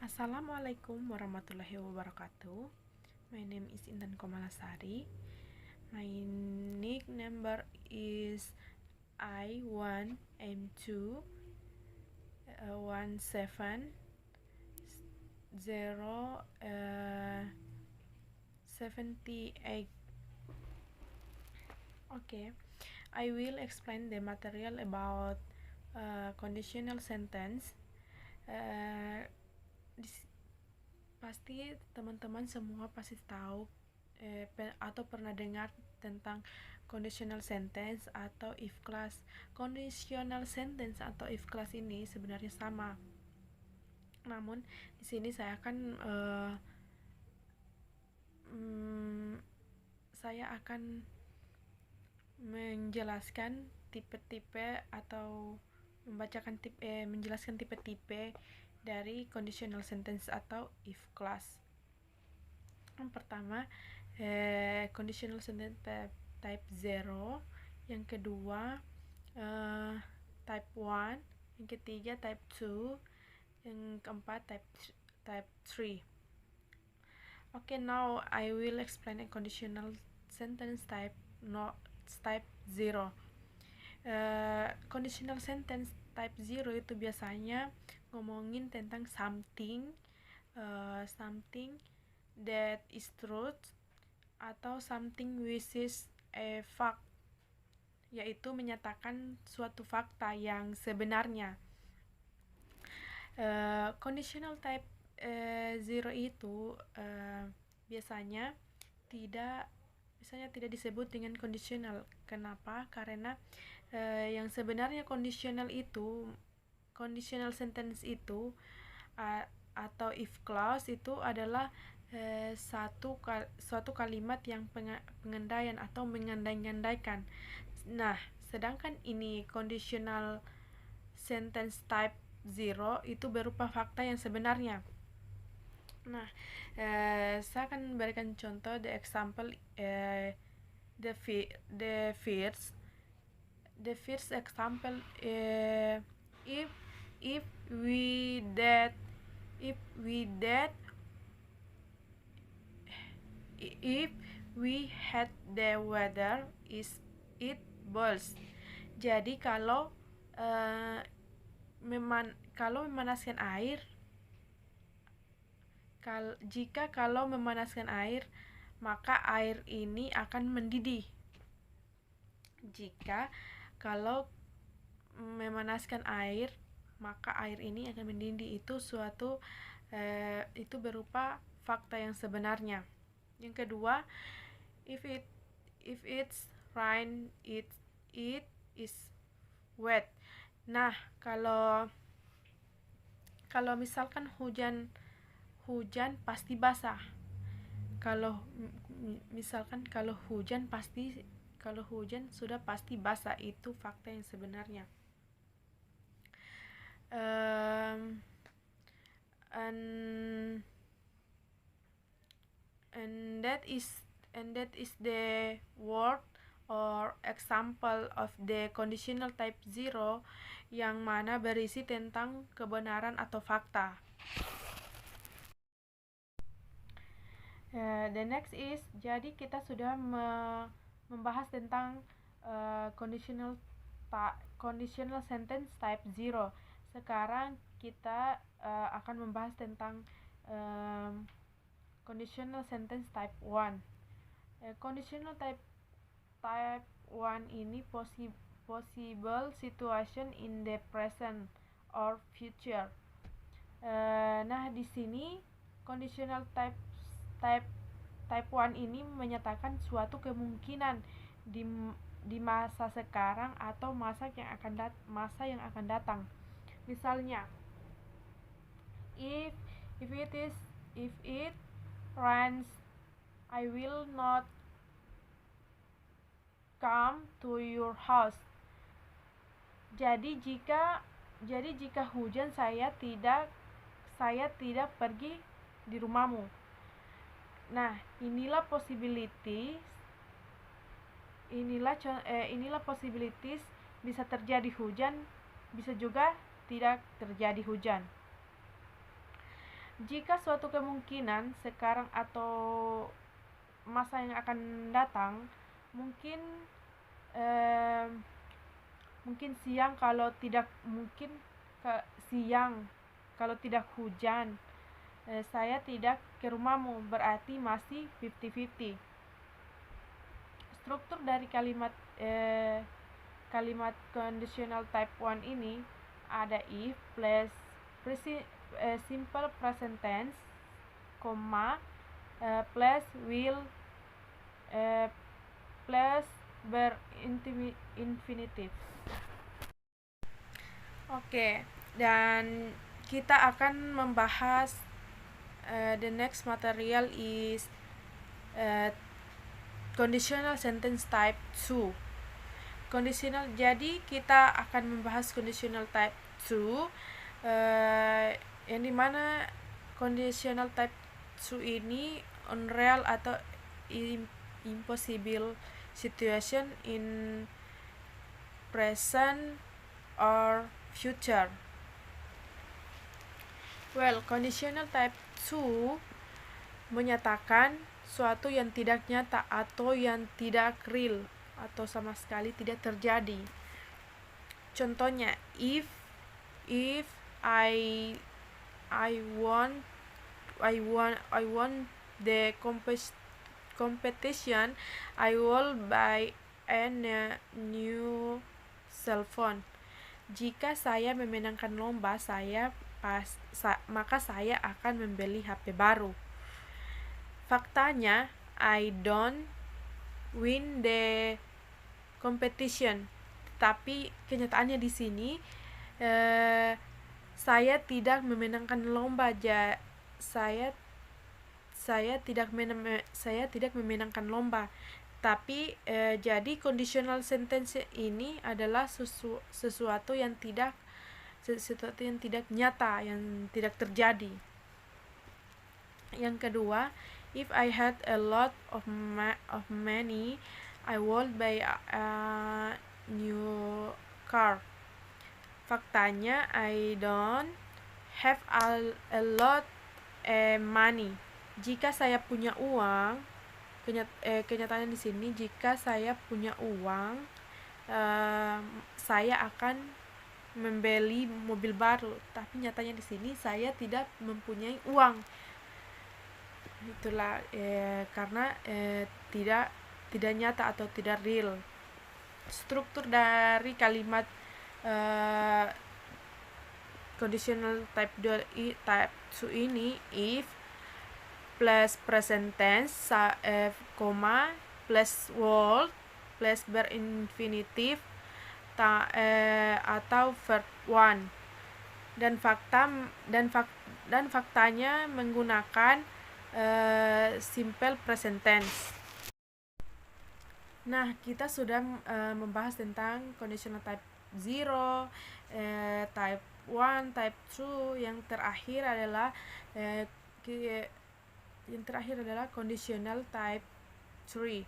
Assalamualaikum warahmatullahi wabarakatuh. My name is Intan Komalasari. My nick number is I1M2 178078. Okay, I will explain the material about conditional sentence. Pasti teman-teman semua pasti tahu atau pernah dengar tentang conditional sentence atau if clause. Conditional sentence atau if clause ini sebenarnya sama. Namun di sini saya akan menjelaskan tipe-tipe atau menjelaskan tipe-tipe dari conditional sentence atau if clause. Yang pertama, conditional sentence type 0, yang kedua type 1, yang ketiga type 2, yang keempat type 3. Okay, now I will explain a conditional sentence type 0. Conditional sentence type 0 itu biasanya ngomongin tentang something that is truth atau something which is a fact, yaitu menyatakan suatu fakta yang sebenarnya. Conditional type 0 itu biasanya tidak disebut dengan conditional. Kenapa? Karena yang sebenarnya conditional sentence itu atau if clause itu adalah suatu kalimat yang pengandaian atau mengandai-andaikan. Nah, sedangkan ini conditional sentence type 0 itu berupa fakta yang sebenarnya. Nah, saya akan berikan contoh the example. The first example, if we had the weather is it boils. Jadi kalau memanaskan air, kalau memanaskan air, maka air ini akan mendidih. Jika kalau memanaskan air, maka air ini akan mendidih. Itu berupa fakta yang sebenarnya. Yang kedua, if it's rain, it is wet. Nah, kalau misalkan hujan pasti basah. Kalau hujan sudah pasti basah, itu fakta yang sebenarnya. And that is the word or example of the conditional type 0 yang mana berisi tentang kebenaran atau fakta. The next is, jadi kita sudah membahas tentang conditional sentence type 0. Sekarang kita akan membahas tentang conditional sentence type 1. Conditional type 1 ini possible situation in the present or future. Nah, di sini conditional type 1 ini menyatakan suatu kemungkinan di masa sekarang atau masa yang akan datang. Misalnya, if it rains, I will not come to your house. Jadi jika hujan, saya tidak pergi di rumahmu. Nah, inilah possibilities bisa terjadi hujan, bisa juga tidak terjadi hujan. Jika suatu kemungkinan sekarang atau masa yang akan datang, mungkin mungkin siang kalau tidak mungkin siang kalau tidak hujan, saya tidak ke rumahmu, berarti masih 50-50. Struktur dari kalimat conditional type 1 ini ada if plus simple present tense, plus will, plus infinitive. Oke, dan kita akan membahas the next material is conditional sentence type 2. Conditional, jadi kita akan membahas conditional type 2 yang dimana conditional type 2 ini unreal atau impossible situation in present or future. Well, conditional type 2 menyatakan suatu yang tidak nyata atau yang tidak real atau sama sekali tidak terjadi. Contohnya, if I won the competition, I will buy a new cell phone. Jika saya memenangkan lomba, maka saya akan membeli HP baru. Faktanya, I don't win the competition. Tapi kenyataannya di sini saya tidak memenangkan lomba. Saya tidak memenangkan lomba. Tapi jadi conditional sentence ini adalah sesuatu yang tidak nyata, yang tidak terjadi. Yang kedua, if I had a lot of money, I would buy a new car. Faktanya, I don't have a lot money. Jika saya punya uang, kenyataannya di sini, jika saya punya uang, saya akan membeli mobil baru. Tapi nyatanya di sini saya tidak mempunyai uang. Itulah karena tidak nyata atau tidak real. Struktur dari kalimat conditional type 2 ini if plus present tense, plus will plus berinfinitive atau verb 1, dan faktanya menggunakan simple present tense. Nah, kita sudah membahas tentang conditional type 0, type 1, type 2. Yang terakhir adalah conditional type 3.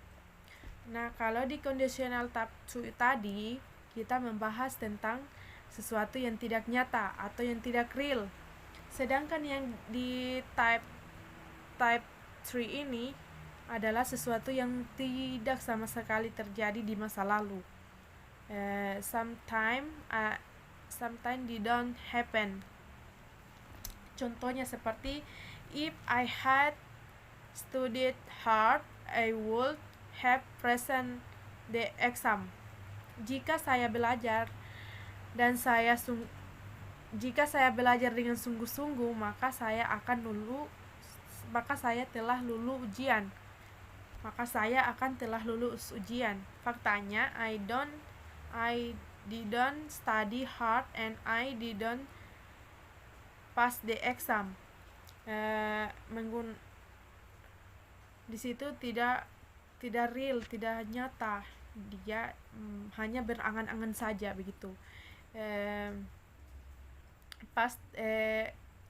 Nah, kalau di conditional type 2 tadi kita membahas tentang sesuatu yang tidak nyata atau yang tidak real. Sedangkan yang di type 3 ini adalah sesuatu yang tidak sama sekali terjadi di masa lalu. Sometimes didn't happen. Contohnya seperti if I had studied hard, I would have passed the exam. Jika saya belajar dengan sungguh-sungguh, maka saya telah lulus ujian. Faktanya, I didn't study hard and I didn't pass the exam. Di situ tidak real, tidak nyata, dia hanya berangan-angan saja begitu.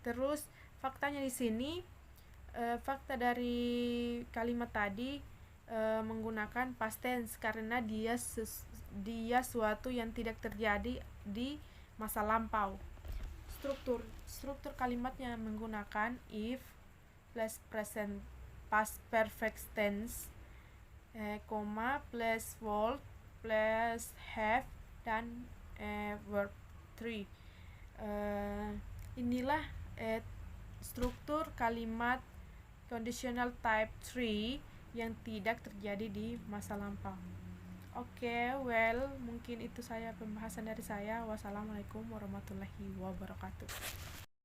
Terus faktanya di sini, fakta dari kalimat tadi menggunakan past tense karena dia suatu yang tidak terjadi di masa lampau. struktur kalimatnya menggunakan if plus present past perfect tense, koma plus would plus have dan verb 3. Inilah struktur kalimat conditional type 3 yang tidak terjadi di masa lampau. Oke, mungkin itu saya pembahasan dari saya. Wassalamualaikum warahmatullahi wabarakatuh.